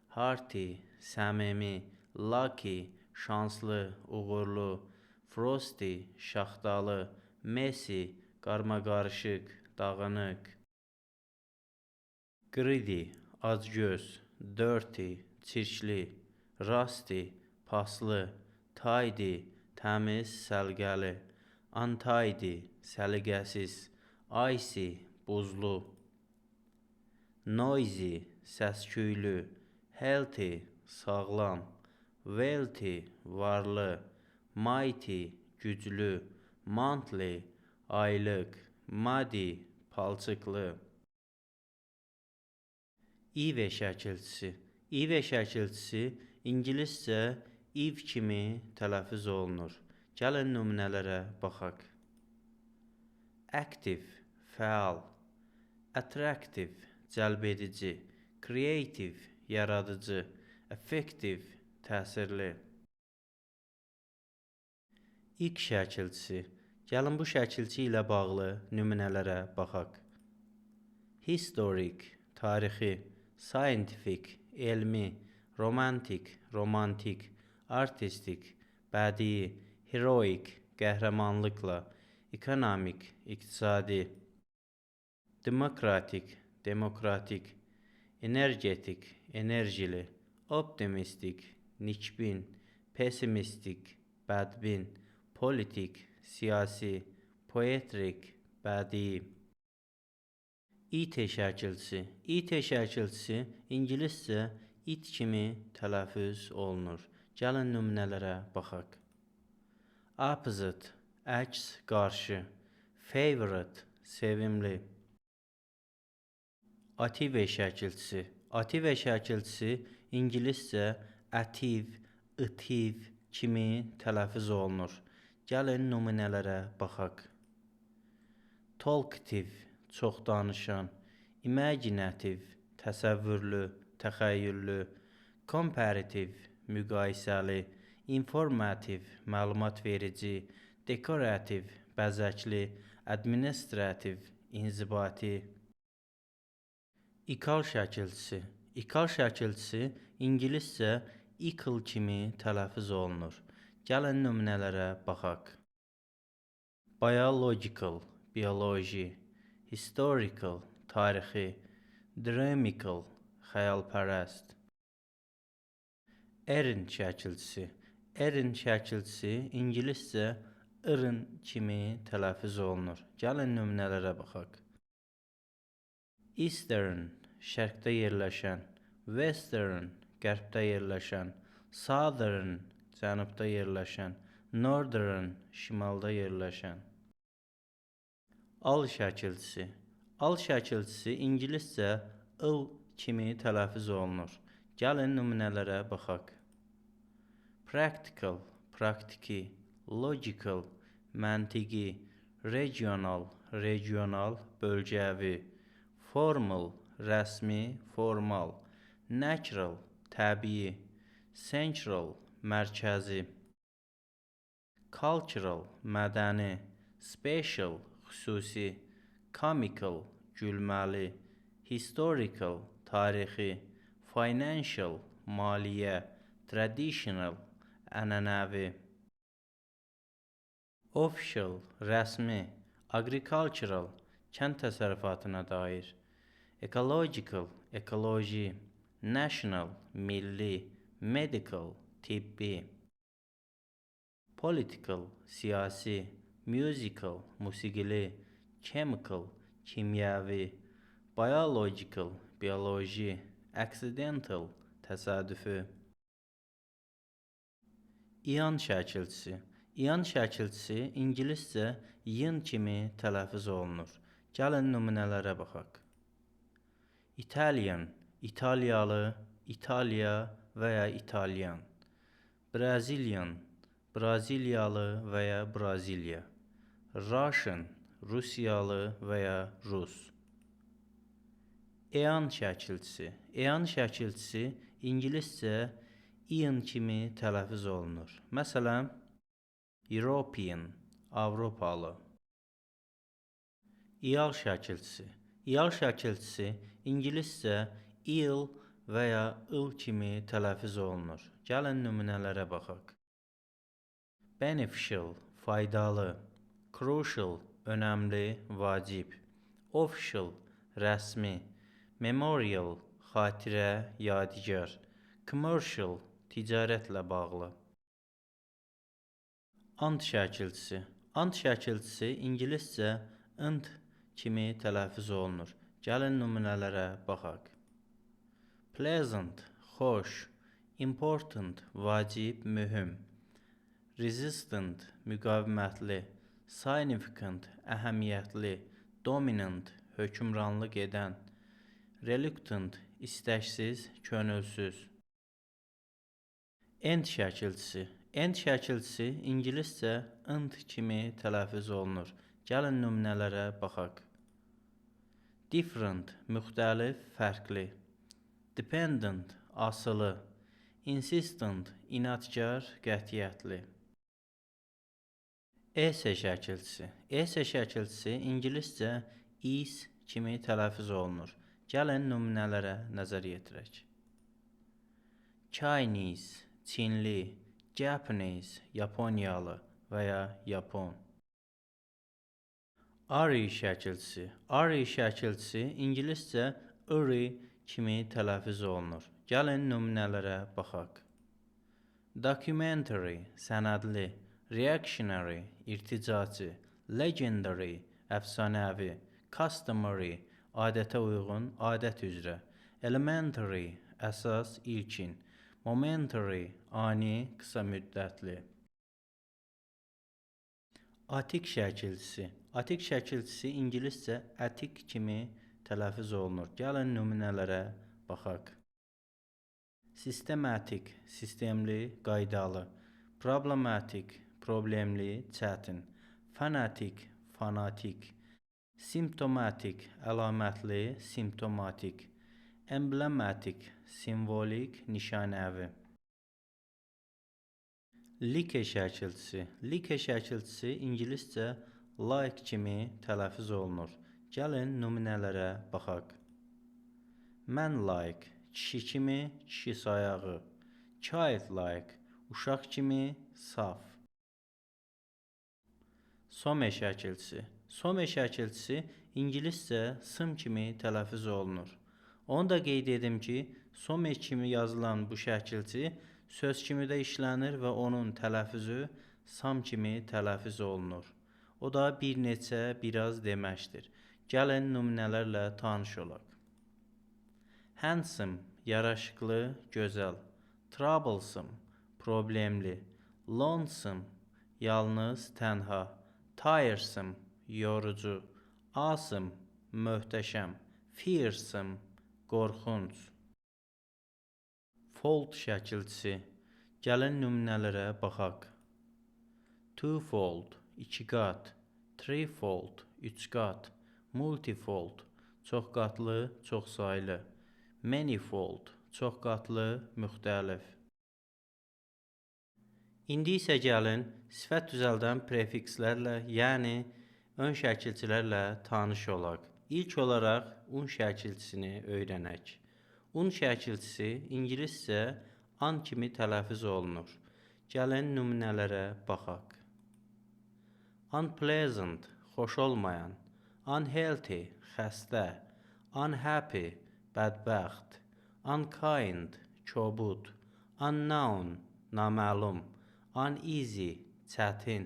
A: Hearty, səmimi. Lucky, şanslı, uğurlu. Frosty, şaxtalı. Messy, qarmaqarışıq, dağınıq. Greedy, acgöz. Dirty, çirkli. Rusty, paslı. Tidy, təmiz, səliqəli. Untidy, səliqəsiz. Icy, buzlu. Noisy, səsküylü. Healthy, sağlam. Wealthy, varlı. Mighty, güclü. Monthly, aylıq. Muddy, palçıqlı. İV şəkilçisi. İV şəkilçisi ingiliscə IV kimi tələffüz olunur. Gəlin nümunələrə baxaq. Active, fəal. Attractive, cəlbedici. Creative, yaradıcı. Effective, təsirli. İlk şəkilçisi. Gəlin bu şəkilçi ilə bağlı nümunələrə baxaq. Historic, tarixi. Scientific, elmi. Romantic, romantik. Artistic, bədii. Heroic, qəhrəmanlıqla. Economic, iqtisadi. Democratic, demokratik. Energetic, enerjili. Optimistic, nikbin. Pessimistic, bədbin. Politik, siyasi. Poetic, bədii. İT şəkilçisi. İT şəkilçisi ingiliscə it kimi tələffüz olunur. Gəlin nümunələrə baxaq. Opposite, əks, qarşı. Favorite, sevimli. Ative şəkilçisi. Ative şəkilçisi ingiliscə ativ, itiv kimi tələffüz olunur. Gəlin nümunələrə baxaq. Talkative, çox danışan. Imaginative, təsəvvürlü, təxəyyüllü. Comparative, müqayisəli. Informative, məlumat verici. Decorative, bəzəkli. Administrative, inzibati. İkal şəkilçisi. İkal şəkilçisi ingiliscə ickle kimi tələffüz olunur. Gəlin nümunələrə baxaq. Biological, bioloji. Historical, tarixi. Dreamical, xəyalpərəst. Erin şəkilçisi. Erin şəkilçisi ingiliscə ırın kimi tələffüz olunur. Gəlin nümunələrə baxaq. Eastern, şərqdə yerləşən. Western, qərbdə yerləşən. Southern, cənubda yerləşən. Northern, şimalda yerləşən. Al şəkilçisi. Al şəkilçisi ingiliscə ıl kimi tələffüz olunur. Gəlin nümunələrə baxaq. Practical, praktiki. Logical, məntiqi. Regional, regional, bölgəvi. Formal, rəsmi, formal. Natural, təbii. Central, mərkəzi. Cultural, mədəni. Special, xüsusi. Comical, gülməli. Historical, tarixi. Financial, maliyyə. Traditional, ənənəvi. Official, rəsmi. Agricultural, kənd təsərrüfatına dair. Ecological, ekoloji. National, milli. Medical, tibbi. Political, siyasi. Musical, musiqili. Chemical, kimyəvi. Biological, biyoloji. Accidental, təsadüfi. İan şəkilçisi. İan şəkilçisi ingiliscə yin kimi tələffüz olunur. Gəlin nümunələrə baxaq. Italian, İtaliyalı, İtaliya və ya İtalyan. Brazilian, Braziliyalı və ya Braziliya. Russian, Rusiyalı və ya Rus. Ean şəkilçisi. Ean şəkilçisi ingiliscə ian kimi tələffüz olunur. Məsələn, European, Avropalı. İal şəkilçisi. İal şəkilçisi ingiliscə il və ya il kimi tələffüz olunur. Gəlin nümunələrə baxaq. Beneficial, faydalı. Crucial, önəmli, vacib. Official, rəsmi. Memorial, xatirə, yadigar. Commercial, ticarətlə bağlı. Ant şəkilçisi. Ant şəkilçisi ingiliscə int kimi tələffüz olunur. Gəlin nümunələrə baxaq. Pleasant, xoş. Important, vacib, mühüm. Resistant, müqavimətli. Significant, əhəmiyyətli. Dominant, hökmranlıq edən. Reluctant, istəksiz, könülsüz. End şəkilçisi. End şəkilçisi ingiliscə int kimi tələffüz olunur. Gəlin nümunələrə baxaq. Different, müxtəlif, fərqli. Dependent, asılı. Insistent, inadkar, qətiyyətli. ES şəkilçisi. ES şəkilçisi ingiliscə is kimi tələffüz olunur. Gəlin nümunələrə nəzər yetirək. Chinese, Çinli. Japanese, Yaponiyalı və ya Yapon. Ari şəkilçisi. Ari şəkilçisi ingiliscə uri kimi tələffüz olunur. Gəlin nümunələrə baxaq. Documentary, sənədli. Reactionary, irticaçı. Legendary, əfsanəvi. Customary, adətə uyğun, adət üzrə. Elementary, əsas, ilkin. Momentary, ani, qısa müddətli. Atik şəkilçisi. Atik şəkilçisi ingiliscə atik kimi tələffüz olunur. Gəlin nümunələrə baxaq. Systematic, sistemli, qaydalı. Problematic, problemli, çətin. Fanatic, fanatik. Symptomatic, əlamətli, simptomatik. Emblematic, simvolik, nişanəvi. Like şəkilçisi. Like şəkilçisi ingiliscə like kimi tələffüz olunur. Gəlin nümunələrə baxaq. Man like, kişi kimi, kişi sayağı. Child like, uşaq kimi, saf. Some şəkilçisi. Some şəkilçisi ingiliscə sim kimi tələffüz olunur. Onu da qeyd edim ki, some kimi yazılan bu şəkilçi söz kimi də işlənir və onun tələffüzü sam kimi tələffüz olunur. O da bir neçə, biraz deməkdir. Gəlin nümunələrlə tanış olaq. Handsome, yaraşıqlı, gözəl. Troublesome, problemli. Lonesome, yalnız, tənha. Tiresome, yorucu. Awesome, möhtəşəm. Fearsome, qorxunc. Fold şəkilçisi. Gəlin nümunələrə baxaq. Twofold, iki qat. Threefold, üç qat. Multifold, çox qatlı, çox saylı. Manifold, çox qatlı, müxtəlif. İndi isə gəlin sifət düzəldən prefikslərlə, yəni ön şəkilçilərlə tanış olaq. İlk olaraq un şəkilçisini öyrənək. Un şəkilçisi ingiliscə an kimi tələffüz olunur. Gəlin nümunələrə baxaq. Unpleasant, xoş olmayan. Unhealthy, xəstə. Unhappy, bədbəxt. Unkind, kobud. Unknown, naməlum. Uneasy, çətin.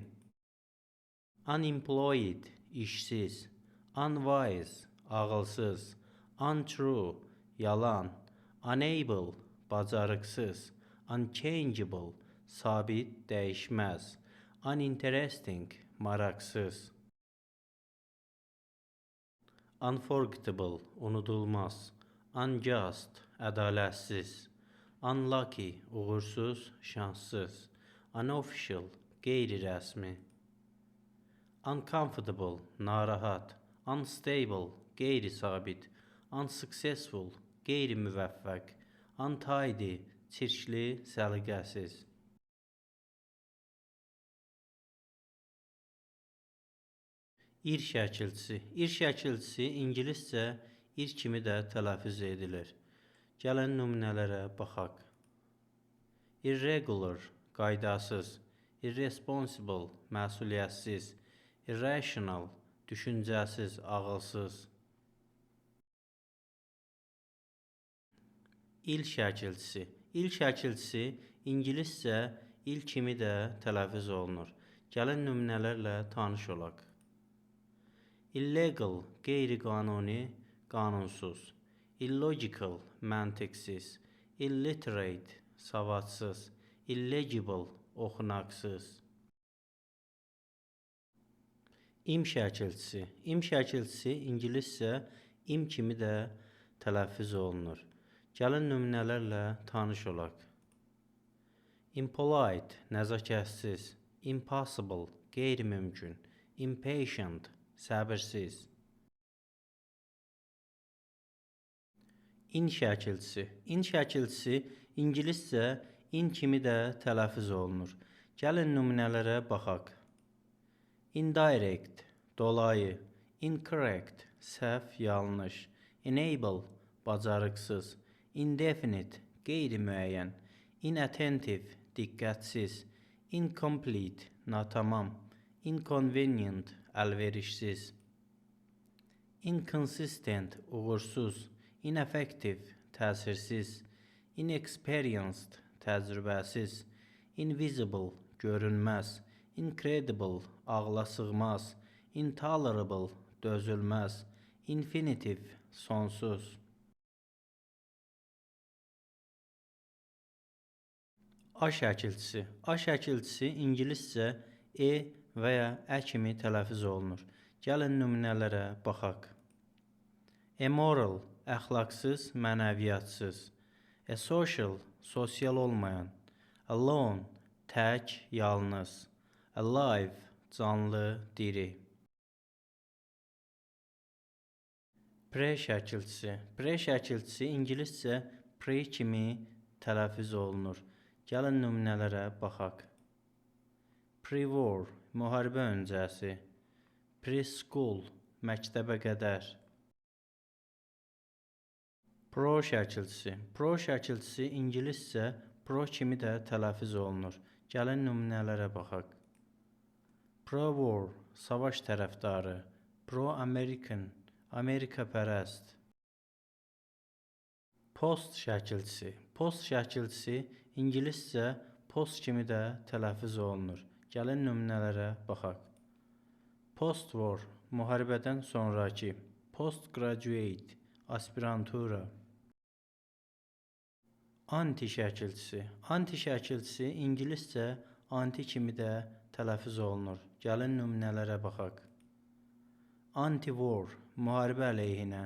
A: Unemployed, işsiz. Unwise, ağılsız. Untrue, yalan. Unable, bacarıqsız. Unchangeable, sabit, dəyişməz. Uninteresting, maraqsız. Unforgettable, unudulmaz. Unjust, ədalətsiz. Unlucky, uğursuz, şanssız. Unofficial, qeyri-rəsmi. Uncomfortable, narahat. Unstable, qeyri-sabit. Unsuccessful, qeyri-müvəffəq. Untidy, çirkli, səliqəsiz. İr şəkilçisi. İr şəkilçisi ingiliscə ir kimi də tələffüz edilir. Gəlin nümunələrə baxaq. Irregular, qaydasız. Irresponsible, məsuliyyətsiz. Irrational, düşüncəsiz, ağılsız. İl şəkilçisi. İl şəkilçisi ingiliscə il kimi də tələffüz olunur. Gəlin nümunələrlə tanış olaq. Illegal, qeyri-qanuni, qanunsuz. Illogical, məntiqsiz. Illiterate, savadsız. Illegible, oxunaqsız. İm şəkilçisi. İm şəkilçisi ingiliscə im kimi də tələffüz olunur. Gəlin nümunələrlə tanış olaq. Impolite, nəzakətsiz. Impossible, qeyri-mümkün. Impatient, səbirsiz. İn şəkilçisi. İn şəkilçisi ingiliscə in kimi də tələffüz olunur. Gəlin nümunələrə baxaq. Indirect, dolayı. Incorrect, səhv, yanlış. Enable, bacarıqsız. Indefinite, qeyri-müəyyən. Inattentive, diqqətsiz. Incomplete, natamam. Inconvenient, əlverişsiz. Inconsistent, uğursuz. Ineffective, təsirsiz. Inexperienced, təcrübəsiz. Invisible, görünməz. Incredible, ağla sığmaz. Intolerable, dözülməz. Infinitive, sonsuz. A şəkilçisi. A şəkilçisi ingiliscə e və ya ə kimi tələffüz olunur. Gəlin nümunələrə baxaq. Immoral, əxlaqsız, mənəviyyatsız. Asocial, sosial olmayan. Alone, tək, yalnız. Alive, canlı, diri. Pre şəkilçisi. Pre şəkilçisi ingiliscə pre kimi tələffüz olunur. Gəlin nümunələrə baxaq. Pre-war, müharibə öncəsi. Preschool, məktəbə qədər. Pro şəkilçisi. Pro şəkilçisi ingiliscə pro kimi də tələffüz olunur. Gəlin nümunələrə baxaq. Pro-war, savaş tərəfdarı. Pro-American, Amerikapərəst. Post şəkilçisi. Post şəkilçisi ingiliscə post kimi də tələffüz olunur. Gəlin nümunələrə baxaq. Post-war, müharibədən sonrakı. Postgraduate, aspirantura. Anti şəkilçisi. Anti şəkilçisi ingiliscə anti kimi də tələffüz olunur. Gəlin nümunələrə baxaq. Anti-war, müharibə əleyhinə.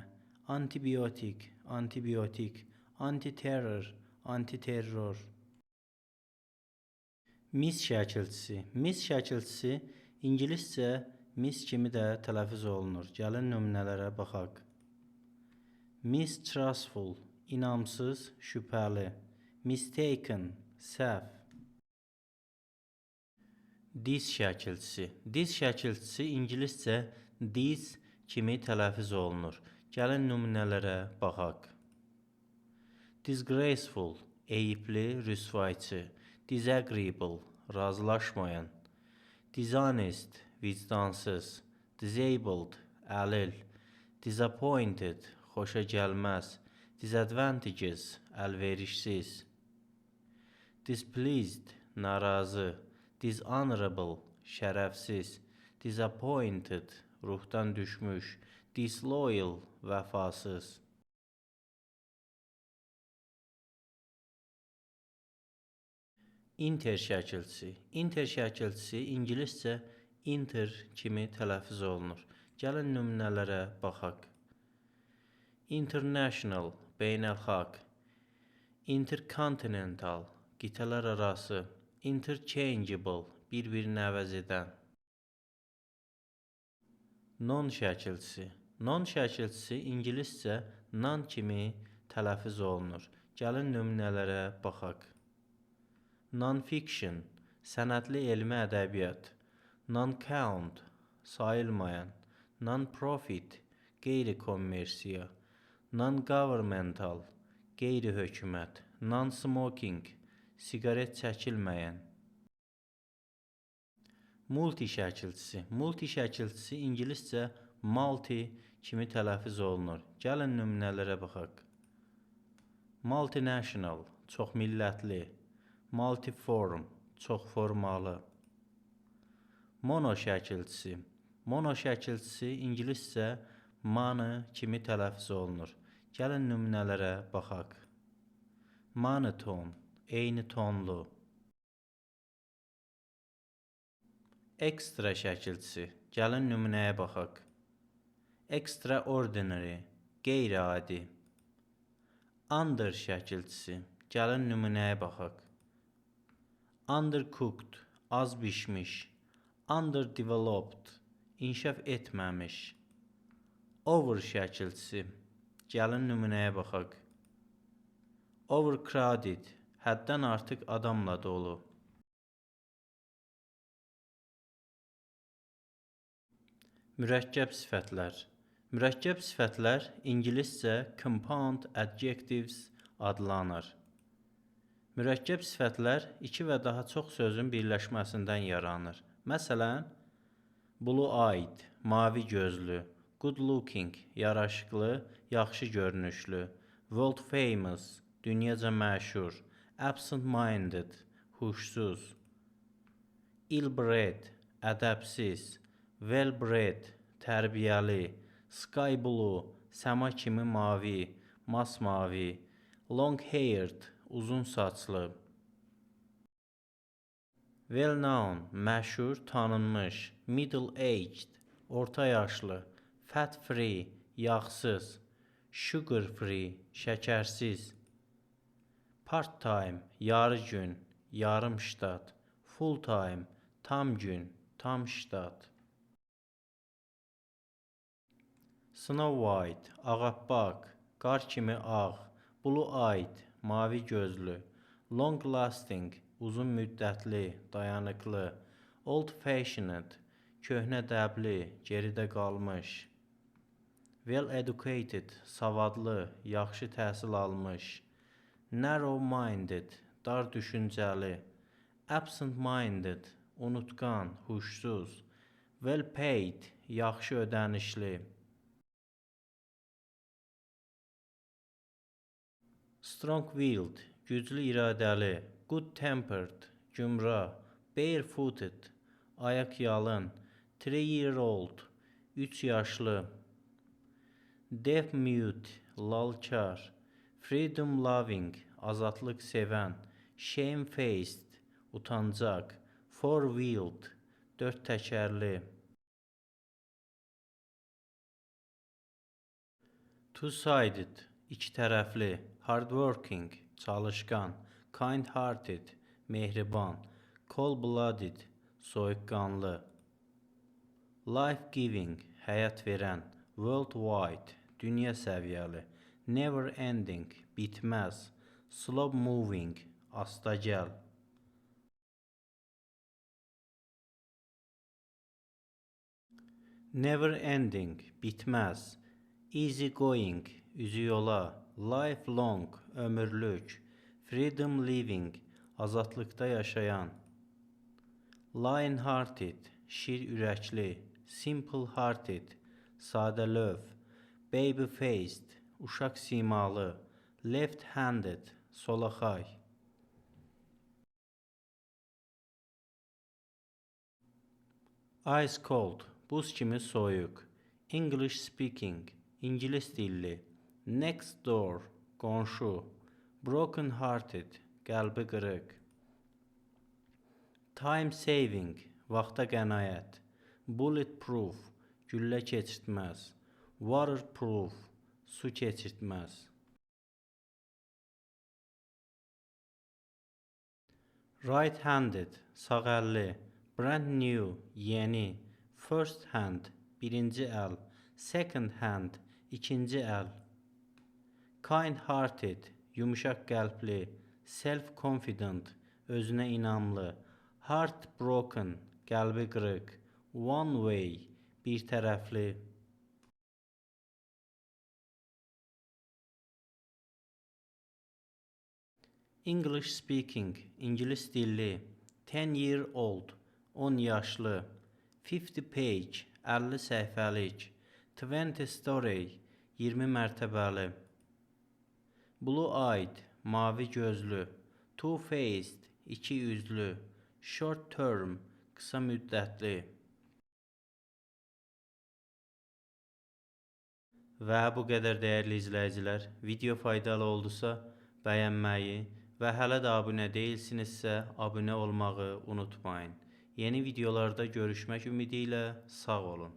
A: Antibiotik, antibiotik. Anti-terror, antiterror. Mis şəkilçisi. Mis şəkilçisi ingiliscə mis kimi də tələffüz olunur. Gəlin nümunələrə baxaq. Mistrustful, inamsız, şübhəli. Mistaken, səhv. Diz şəkilçisi. Diz şəkilçisi ingiliscə diz kimi tələffüz olunur. Gəlin nümunələrə baxaq. Disgraceful, eyibli, rüsvayçı. Disagreeable, razılaşmayan. Dishonest, vicdansız. Disabled, əlil. Disappointed, xoşa gəlməz. Disadvantages, əlverişsiz. Displeased, narazı. Dishonorable, şərəfsiz. Disappointed, ruhdan düşmüş. Disloyal, vəfasız. Inter şəkilçisi. Inter şəkilçisi ingiliscə inter kimi tələffüz olunur. Gəlin nümunələrə baxaq. International, beynəlxalq. Intercontinental, qitələr arası. Interchangeable, bir-birini əvəz edən. Non şəkilçisi. Non şəkilçisi ingiliscə non kimi tələffüz olunur. Gəlin nümunələrə baxaq. Non-fiction, sənədli elmi ədəbiyyat. Non-count, sayılmayan. Non-profit, qeyri-kommersiya. Non-governmental, qeyri-hökumət. Non-smoking, siqaret çəkilməyən. Multi şəkilçisi. Multi şəkilçisi ingiliscə multi kimi tələffüz olunur. Gəlin nümunələrə baxaq. Multinational, çoxmillətli. Multiform, çoxformalı. Mono şəkilçisi. Mono şəkilçisi ingiliscə mono kimi tələffüz olunur. Gəlin nümunələrə baxaq. Monoton, eyni tonlu. Extra şəkilçisi. Gəlin nümunəyə baxaq. Extraordinary, qeyri-adi. Under şəkilçisi. Gəlin nümunəyə baxaq. Undercooked, az bişmiş. Underdeveloped, inkişaf etməmiş. Over şəkilçisi. Gəlin nümunəyə baxaq. Overcrowded, həddən artıq adamla dolu. Mürəkkəb sifətlər. Mürəkkəb sifətlər ingiliscə compound adjectives adlanır. Mürəkkəb sifətlər iki və daha çox sözün birləşməsindən yaranır. Məsələn, blue-eyed, mavi gözlü, good-looking, yaraşıqlı, yaxşı görünüşlü, world-famous, dünyaca məşhur, absent-minded, huşsuz, ill-bred, ədəbsiz, well-bred, tərbiyəli, sky-blue, səma kimi mavi, masmavi, long-haired, uzun saçlı. Well-known, məşhur, tanınmış. Middle-aged, orta yaşlı. Fat-free, yağsız. Sugar-free, şəkərsiz. Part-time, yarı gün, yarım ştat. Full-time, tam gün, tam ştat. Snow White, ağappaq, qar kimi ağ. Blue-eyed, mavi gözlü. Long-lasting, uzun müddətli, dayanıqlı. Old-fashioned, köhnə dəbli, geridə qalmış. Well-educated, savadlı, yaxşı təhsil almış. Narrow-minded, dar düşüncəli. Absent-minded, unutqan, huşsuz. Well-paid, yaxşı ödənişli. Strong-willed, güclü iradəli. Good-tempered, gümrah. Barefooted, ayaq yalın. 3-year-old, 3 yaşlı. Deaf-mute, lalkar. Freedom-loving, azadlıq sevən. Shame-faced, utancaq. Four-wheeled, 4 təkərli. Two-sided, iki tərəfli. Hardworking, çalışqan. Kind-hearted, mehriban. Cold-blooded, soyuqqanlı. Life-giving, həyat verən. Worldwide, dünya səviyyəli. Never-ending, bitməz. Slow-moving, astagəl. Never ending, bitməz. Easy going, üzü yola. Lifelong, ömürlük. Freedom living, azadlıqda yaşayan. Lion-hearted, şir ürəkli. Simple-hearted, sadəlöv. Baby-faced, uşaq simalı. Left-handed, solaxay. Ice cold, buz kimi soyuq. English speaking, İngilis dilli. Next door, qonşu. Broken hearted, qəlbi qırıq. Time saving, vaxta qənaət. Bulletproof, güllə keçirtməz. Waterproof, su keçirtməz. Right-handed, sağ əlli. Brand new, yeni. First hand, birinci əl. Second hand, ikinci əl. Kind-hearted, yumuşaq qəlbli. Self-confident, özünə inamlı. Heartbroken, qəlbi qırıq. One way, bir tərəfli. English speaking, İngilis dilli. 10-year-old, 10 yaşlı. 50 page, 50 səhifəlik. 20 story, 20 mərtəbəli. Blue-eyed, mavi gözlü. Two-faced, iki üzlü. Short-term, qısa müddətli. Və bu qədər dəyərli izləyicilər, video faydalı oldusa bəyənməyi və hələ də abunə deyilsinizsə abunə olmağı unutmayın. Yeni videolarda görüşmək ümidi ilə sağ olun.